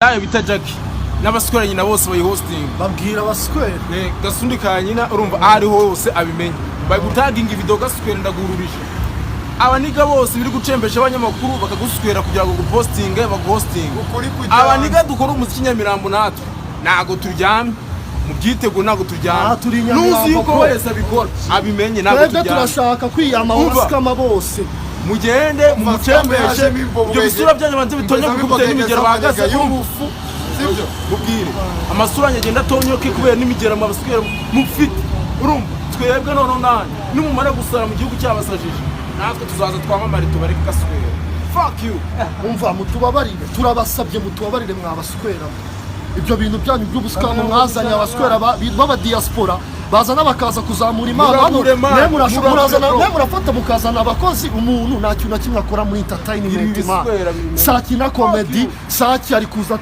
bita Jackie n'abaswera nyina bose bayi hosting babwira abaswera gasundi ka nyina urumva ari hose abimenye bari gutaginga video gaswera ndagururije abaniga bose biri gucembesha abanyamakuru bakaguswera kugira ngo gupostinge baghosting abaniga dukora umuziki Nyamirambo natwe nago turyamye mubyitego nago turyamye nuzi yuko wese abikora abimenye nago turyamye turashaka kwiyama Oscar bose mugende mumucembeshe ibyo bisura byanyabanze bitonye gukubita n'imigero bahagaze y'ubufu sibyo mubwire amasura nyagenda tonyoke kubera n'imigero mabaswera mufite urumva twebwe none nani numumara gusara mu gihugu cyabasajije natwe tuzaza twamamare tubareke gaswera fuck you umva mutubabarire turabasabye mutubabarire mwabaswera ibyo bintu byanyu by'ubusikamo mwazanye abaswera baba diaspora bazana bakaza kuzamura imana hano murafata mukazana abakozi umuntu nta kintu na kimwe akora muri entertainment Saki na comedy Saki ari kuza